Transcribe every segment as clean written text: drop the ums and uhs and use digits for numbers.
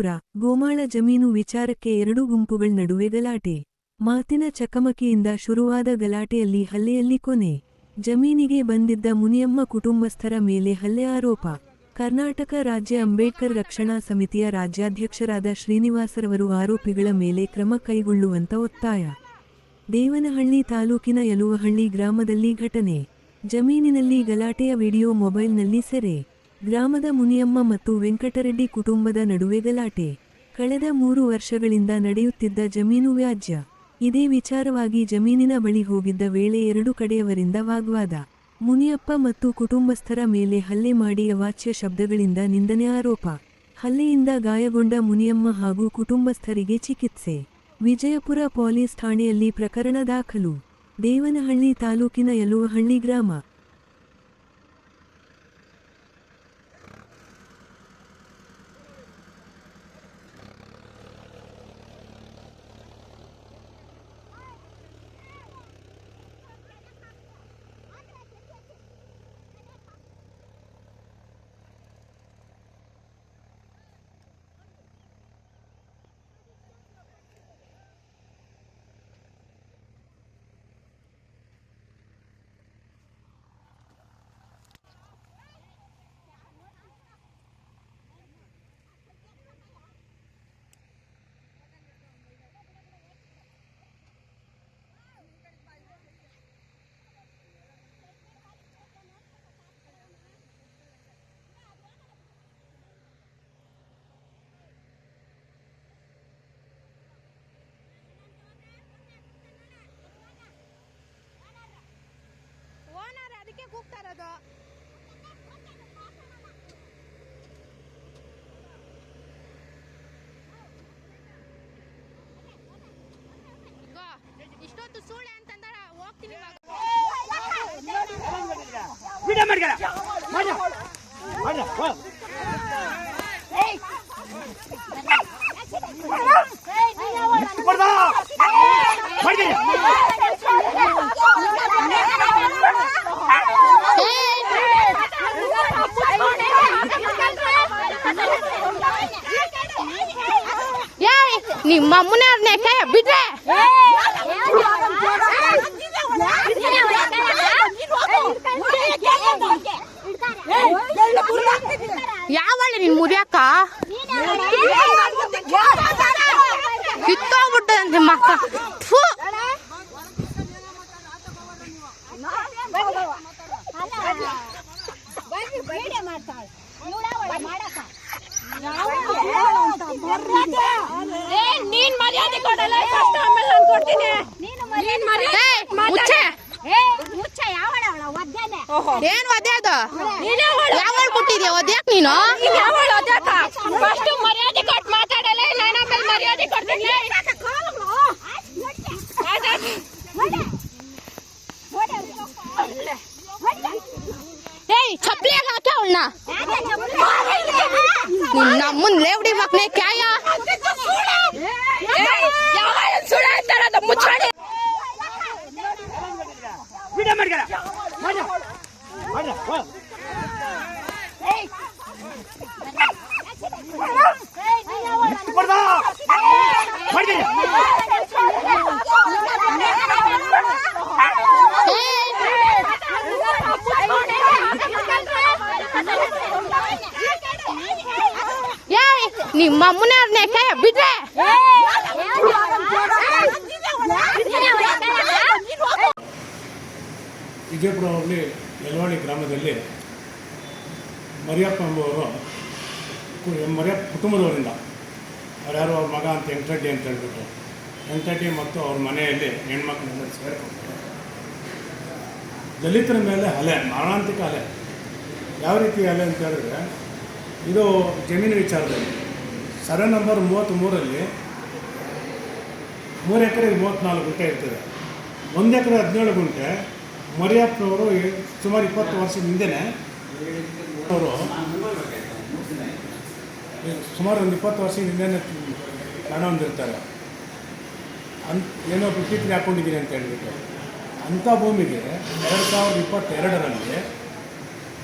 ವಿಜಯಪುರ ಗೋಮಾಳ ಜಮೀನು ವಿಚಾರಕ್ಕೆ ಎರಡು ಗುಂಪುಗಳ ನಡುವೆ ಗಲಾಟೆ. ಮಾತಿನ ಚಕಮಕಿಯಿಂದ ಶುರುವಾದ ಗಲಾಟೆಯಲ್ಲಿ ಹಲ್ಲೆಯಲ್ಲಿ ಕೊನೆ. ಜಮೀನಿಗೆ ಬಂದಿದ್ದ ಮುನಿಯಮ್ಮ ಕುಟುಂಬಸ್ಥರ ಮೇಲೆ ಹಲ್ಲೆ ಆರೋಪ. ಕರ್ನಾಟಕ ರಾಜ್ಯ ಅಂಬೇಡ್ಕರ್ ರಕ್ಷಣಾ ಸಮಿತಿಯ ರಾಜ್ಯಾಧ್ಯಕ್ಷರಾದ ಶ್ರೀನಿವಾಸರವರು ಆರೋಪಿಗಳ ಮೇಲೆ ಕ್ರಮ ಕೈಗೊಳ್ಳುವಂತ ಒತ್ತಾಯ. ದೇವನಹಳ್ಳಿ ತಾಲೂಕಿನ ಯಲುವಹಳ್ಳಿ ಗ್ರಾಮದಲ್ಲಿ ಘಟನೆ. ಜಮೀನಿನಲ್ಲಿ ಗಲಾಟೆಯ ವಿಡಿಯೋ ಮೊಬೈಲ್ನಲ್ಲಿ ಸೆರೆ. ಗ್ರಾಮದ ಮುನಿಯಮ್ಮ ಮತ್ತು ವೆಂಕಟರೆಡ್ಡಿ ಕುಟುಂಬದ ನಡುವೆ ಗಲಾಟೆ. ಕಳೆದ 3 ವರ್ಷಗಳಿಂದ ನಡೆಯುತ್ತಿದ್ದ ಜಮೀನು ವ್ಯಾಜ್ಯ. ಇದೇ ವಿಚಾರವಾಗಿ ಜಮೀನಿನ ಬಳಿ ಹೋಗಿದ್ದ ವೇಳೆ ಎರಡು ಕಡೆಯವರಿಂದ ವಾಗ್ವಾದ. ಮುನಿಯಪ್ಪ ಮತ್ತು ಕುಟುಂಬಸ್ಥರ ಮೇಲೆ ಹಲ್ಲೆ ಮಾಡಿ ಅವಾಚ್ಯ ಶಬ್ದಗಳಿಂದ ನಿಂದನೆ ಆರೋಪ. ಹಲ್ಲೆಯಿಂದ ಗಾಯಗೊಂಡ ಮುನಿಯಮ್ಮ ಹಾಗೂ ಕುಟುಂಬಸ್ಥರಿಗೆ ಚಿಕಿತ್ಸೆ. ವಿಜಯಪುರ ಪೊಲೀಸ್ ಠಾಣೆಯಲ್ಲಿ ಪ್ರಕರಣ ದಾಖಲು. ದೇವನಹಳ್ಳಿ ತಾಲೂಕಿನ ಯಲುವಹಳ್ಳಿ ಗ್ರಾಮ. ಅದಕ್ಕೆ ಕೂಗ್ತಾ ಇರೋದು. ಇಷ್ಟೊತ್ತು ಸೂಳೆ ಅಂತಂದ್ರೆ ಹೋಗ್ತೀನಿ. ನಿಮ್ಮ ಅಮ್ಮನೇ ಕೈ ಬಿಟ್ರೆ ಯಾವಳ್ಳಿ ನಿನ್ ಮುರಿಯಕ್ಕ ಕಿತ್ತೋಗ್ಬಿಟ್ಟಂತೆ ಮಕ್ಕ. ನೀನ್ ಮರ್ಯಾದೆ ಕೊಡಲ್ಲ, ಆಮೇಲೆ ನಾನು ಕೊಡ್ತೀನಿ. ಏನ್ ಒದ್ದೆ ಅದು? ಯಾವಳ ಕೊಟ್ಟಿದ್ಯಾ ಒದ್ಯಾಕ್ ನೀನು? ಫಸ್ಟ್ ಮರ್ಯಾದೆ ಕೊಟ್ಟು ಮಾತಾಡಲ್ಲ, ನಾನು ಆಮೇಲೆ ಮರ್ಯಾದೆ ಕೊಡ್ತೀನಿ. ಏಯ್ ಚಪ್ಪಲಿ ಹಾಕ ಅವಳನ್ನ. ನಮ್ಮನ್ ಲೇವಡಿ ಮಕ್ಕಳೇ ಕ್ಯಾಯ ಸುಳ್ಳ ಅಂತಾರ ಮುಚ್ಚಾಡಿ. ನಿಮ್ಮ ಅಮ್ಮನೇ ಕೈ ಬಿಟ್ರೆ ವಿಜಯಪುರ ಹೋಬಳಿ ಯಲುವಹಳ್ಳಿ ಗ್ರಾಮದಲ್ಲಿ ಮರಿಯಪ್ಪ ಎಂಬುವರು ಮರಿಯಪ್ಪ ಕುಟುಂಬದವರಿಂದ ಯಾರು ಅವ್ರ ಮಗ ಅಂತ ವೆಂಕಟರೆಡ್ಡಿ ಅಂತ ಹೇಳ್ಬಿಟ್ಟು ವೆಂಕಟರೆಡ್ಡಿ ಮತ್ತು ಅವ್ರ ಮನೆಯಲ್ಲಿ ಹೆಣ್ಮಕ್ಳನ್ನೆಲ್ಲ ಸೇರ್ಕೊಳ್ತಾರೆ. ದಲಿತರ ಮೇಲೆ ಹಲೆ, ಮಾರಣಾಂತಿಕ ಹಲೆ. ಯಾವ ರೀತಿ ಹಲೆ ಅಂತ ಹೇಳಿದ್ರೆ, ಇದು ಜಮೀನು ವಿಚಾರದಲ್ಲಿ ಸರ್ವೆ ನಂಬರ್ 33ರಲ್ಲಿ 3 ಎಕರೆ 34 ಗುಂಟೆ ಇರ್ತದೆ. 1 ಎಕರೆ 17 ಗುಂಟೆ ಮರಿಯಪ್ಪನವರು ಸುಮಾರು 20 ವರ್ಷದ ಹಿಂದೆಯೇ ಅವರು ಸುಮಾರು ಒಂದು 20 ವರ್ಷದ ಹಿಂದೆಯೇ ಹಣ ಹೊಂದಿರ್ತಾರೆ. ಏನೋ ಬಿಟ್ಟಿದ್ರೆ ಹಾಕ್ಕೊಂಡಿದ್ದೀನಿ ಅಂತ ಹೇಳ್ಬಿಟ್ಟು ಅಂಥ ಭೂಮಿಗೆ 2022ರಲ್ಲಿ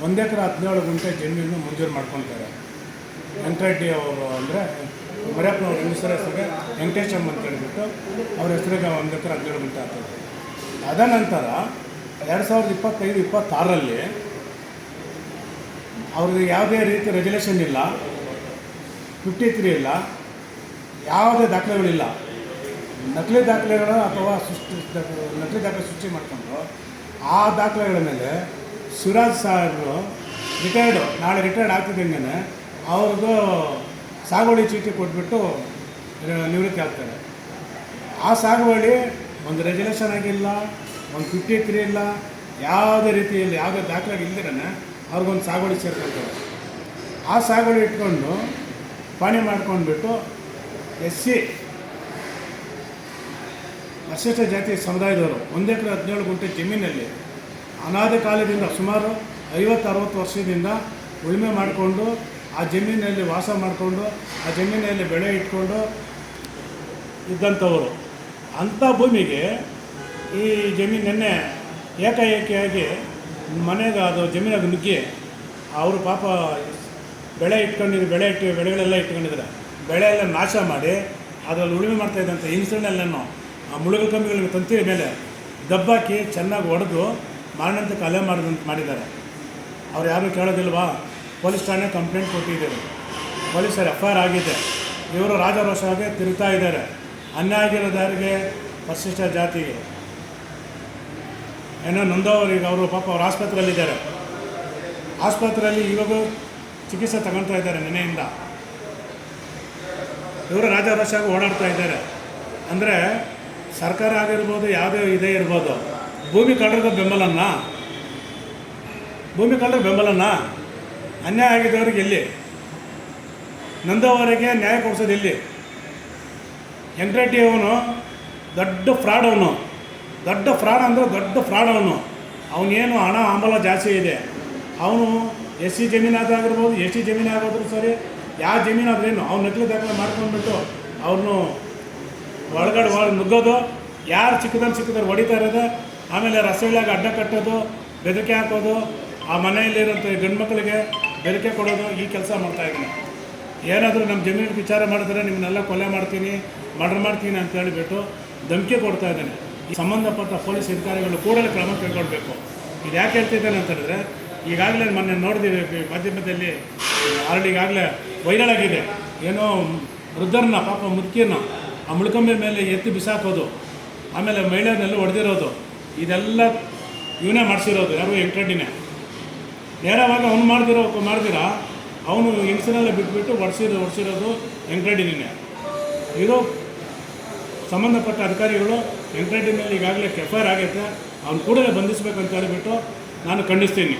1 ಎಕರೆ 17 ಗುಂಟೆ ಜಮೀನು ಮಂಜೂರು ಮಾಡ್ಕೊಳ್ತಾರೆ. ವೆಂಕಟರೆಡ್ಡಿ ಅವರು ಅಂದರೆ ಮರ್ಯಪ್ಪನವ್ರ ಹೆಂಗಸರ ಹೆಸರಿಗೆ ವೆಂಕಟೇಶಮ್ಮ ಅಂತ ಹೇಳಿಬಿಟ್ಟು ಅವ್ರ ಹೆಸರಿಗೆ 1 ಎಕರೆ 17 ಗುಂಟೆ ಆಗ್ತದೆ. ಅದನಂತರ 2025-26ರಲ್ಲಿ ಅವ್ರಿಗೆ ಯಾವುದೇ ರೀತಿ ರೆಗ್ಯುಲೇಷನ್ ಇಲ್ಲ, 53 ಇಲ್ಲ, ಯಾವುದೇ ದಾಖಲೆಗಳಿಲ್ಲ. ನಕಲಿ ದಾಖಲೆಗಳು ಅಥವಾ ನಕಲಿ ದಾಖಲೆ ಸೃಷ್ಟಿ ಮಾಡ್ಕೊಂಡು ಆ ದಾಖಲೆಗಳ ಮೇಲೆ ಶಿವರಾಜ್ ಸಾಹೇಬರು ನಾಳೆ ರಿಟೈರ್ಡ್ ಆಗ್ತಿದ್ದಂಗೆ ಅವ್ರದ್ದು ಸಾಗುವಳಿ ಚೀಟಿ ಕೊಟ್ಬಿಟ್ಟು ನಿವೃತ್ತಿ ಆಗ್ತಾರೆ. ಆ ಸಾಗುವಳಿ ಒಂದು ರೆಗ್ಯುಲೇಷನ್ ಆಗಿಲ್ಲ, ಒಂದು 53 ಇಲ್ಲ, ಯಾವುದೇ ರೀತಿಯಲ್ಲಿ ಯಾವುದೇ ದಾಖಲೆ ಇಲ್ದಿರೇ ಅವ್ರಿಗೊಂದು ಸಾಗುವಳಿ ಸೇರ್ಕೊಳ್ತಾರೆ. ಆ ಸಾಗುವಳಿ ಇಟ್ಕೊಂಡು ಪಾಣಿ ಮಾಡ್ಕೊಂಡ್ಬಿಟ್ಟು SC ಪರಿಶಿಷ್ಟ ಜಾತಿ ಸಮುದಾಯದವರು 1 ಎಕರೆ 17 ಗುಂಟೆ ಜಮೀನಲ್ಲಿ ಅನಾದಿ ಕಾಲದಿಂದ ಸುಮಾರು 50-60 ವರ್ಷದಿಂದ ಉಳುಮೆ ಮಾಡಿಕೊಂಡು ಆ ಜಮೀನಲ್ಲಿ ವಾಸ ಮಾಡಿಕೊಂಡು ಆ ಜಮೀನಲ್ಲಿ ಬೆಳೆ ಇಟ್ಕೊಂಡು ಇದ್ದಂಥವರು. ಅಂಥ ಭೂಮಿಗೆ ಈ ಜಮೀನನ್ನೇ ಏಕಾಏಕಿಯಾಗಿ ಮನೆಗೆ ಅದು ಜಮೀನಾಗ ನುಗ್ಗಿ ಅವರು ಪಾಪ ಬೆಳೆಗಳೆಲ್ಲ ಇಟ್ಕೊಂಡಿದ್ದಾರೆ. ಬೆಳೆ ಎಲ್ಲ ನಾಶ ಮಾಡಿ ಅದರಲ್ಲಿ ಉಳುಮೆ ಮಾಡ್ತಾಯಿದ್ದಂಥ ಹಿಂಸೆನೆಲ್ಲನೂ ಆ ಮುಳುಗು ಕಂಬಿಗಳಿಗೆ ತಂತಿ ಮೇಲೆ ದಬ್ಬಾಕಿ ಚೆನ್ನಾಗಿ ಹೊಡೆದು ಮಾರಣಂತೆ ಕಲೆ ಮಾಡಿದ್ದಾರೆ. ಅವ್ರು ಯಾರೂ ಕೇಳೋದಿಲ್ವಾ? ಪೊಲೀಸ್ ಠಾಣೆ ಕಂಪ್ಲೇಂಟ್ ಕೊಟ್ಟಿದ್ದಾರೆ, ಪೊಲೀಸರು FIR ಆಗಿದೆ. ಇವರು ರಾಜಾರೋಷವಾಗಿ ತಿರುಗ್ತಾ ಇದ್ದಾರೆ. ಅನ್ಯಾಯ ಆಗಿರೋದಾರಿಗೆ ಪರಿಶಿಷ್ಟ ಜಾತಿಗೆ ಏನೋ ನೊಂದವರಿಗೆ ಅವರು ಪಾಪ ಅವ್ರು ಆಸ್ಪತ್ರೆಯಲ್ಲಿದ್ದಾರೆ. ಆಸ್ಪತ್ರೆಯಲ್ಲಿ ಇವಾಗ ಚಿಕಿತ್ಸೆ ತಗೊಳ್ತಾ ಇದ್ದಾರೆ ನೆನೆಯಿಂದ. ಇವರು ರಾಜಾರೋಷವಾಗಿ ಓಡಾಡ್ತಾ ಇದ್ದಾರೆ. ಅಂದರೆ ಸರ್ಕಾರ ಆಗಿರ್ಬೋದು, ಯಾವುದೇ ಇದೇ ಇರ್ಬೋದು, ಭೂಮಿ ಕಳ್ಳರಿಗೆ ಬೆಂಬಲನ ಅನ್ಯಾಯ ಆಗಿದ್ದವ್ರಿಗೆ ಎಲ್ಲಿ? ನೊಂದವರಿಗೆ ನ್ಯಾಯ ಕೊಡಿಸೋದು ಎಲ್ಲಿ? ವೆಂಕಟರೆಡ್ಡಿ ಅವನು ದೊಡ್ಡ ಫ್ರಾಡ್ ಅವನು. ಅವನೇನು ಹಣ ಹಂಬಲ ಜಾಸ್ತಿ ಇದೆ. ಅವನು SC ಜಮೀನಾದಾಗಿರ್ಬೋದು, ST ಜಮೀನಾಗೋದ್ರು ಸರಿ, ಯಾವ ಜಮೀನಾದ್ರೇನು ಅವ್ನು ನಕಲಿ ದಾಖಲೆ ಮಾಡ್ಕೊಂಡ್ಬಿಟ್ಟು ಅವ್ರನ್ನು ಒಳಗಡೆ ನುಗ್ಗೋದು, ಯಾರು ಸಿಕ್ಕಿದ್ರೆ ಹೊಡಿತಾ ಇರೋದು, ಆಮೇಲೆ ರಸ್ತೆಗಳಾಗ ಅಡ್ಡ ಕಟ್ಟೋದು, ಬೆದರಿಕೆ ಹಾಕೋದು, ಆ ಮನೆಯಲ್ಲಿರೋಂಥ ಗಂಡು ಮಕ್ಕಳಿಗೆ ಬೆದರಿಕೆ ಕೊಡೋದು, ಈ ಕೆಲಸ ಮಾಡ್ತಾಯಿದ್ದೀನಿ. ಏನಾದರೂ ನಮ್ಮ ಜಮೀನಿಗೆ ವಿಚಾರ ಮಾಡಿದ್ರೆ ನಿಮ್ಮನ್ನೆಲ್ಲ ಕೊಲೆ ಮಾಡ್ತೀನಿ, ಮರ್ಡರ್ ಮಾಡ್ತೀನಿ ಅಂತ ಹೇಳಿಬಿಟ್ಟು ಧಮಕಿ ಕೊಡ್ತಾ ಇದ್ದಾನೆ. ಈ ಸಂಬಂಧಪಟ್ಟ ಪೊಲೀಸ್ ಅಧಿಕಾರಿಗಳು ಕೂಡಲೇ ಕ್ರಮ ಕೈಗೊಳ್ಳಬೇಕು. ಇದು ಯಾಕೆ ಹೇಳ್ತಿದ್ದಾನೆ ಅಂತ ಹೇಳಿದ್ರೆ, ಈಗಾಗಲೇ ಮೊನ್ನೆ ನೋಡಿದ್ದೀವಿ ಮಾಧ್ಯಮದಲ್ಲಿ ಈಗಾಗಲೇ ವೈರಲ್ ಆಗಿದೆ. ಏನೋ ವೃದ್ಧರನ್ನ, ಪಾಪ ಮುದುಕಿಯನ್ನ ಆ ಮುಳ್ಕೊಂಬೆ ಮೇಲೆ ಎತ್ತಿ ಬಿಸಾಕೋದು, ಆಮೇಲೆ ಮಹಿಳೆಯರನ್ನೆಲ್ಲ ಹೊಡೆದಿರೋದು, ಇದೆಲ್ಲ ಇವನೇ ಮಾಡಿಸಿರೋದು. ಯಾರು? ವೆಂಕಟರೆಡ್ಡಿನೇ. ನೇರವಾಗಿ ಅವನು ಮಾಡ್ದಿರ ಅವನು ಹೆಂಗಸರೆಲ್ಲ ಬಿಟ್ಬಿಟ್ಟು ಹೊಡ್ಸಿರೋದು ವೆಂಕಟರೆಡ್ಡಿನೇ. ಇದು ಸಂಬಂಧಪಟ್ಟ ಅಧಿಕಾರಿಗಳು ವೆಂಕಟರೆಡ್ಡಿ ಮೇಲೆ ಈಗಾಗಲೇ FIR ಆಗೈತೆ, ಅವ್ನು ಕೂಡಲೇ ಬಂಧಿಸಬೇಕಂತ ಹೇಳಿಬಿಟ್ಟು ನಾನು ಖಂಡಿಸ್ತೀನಿ.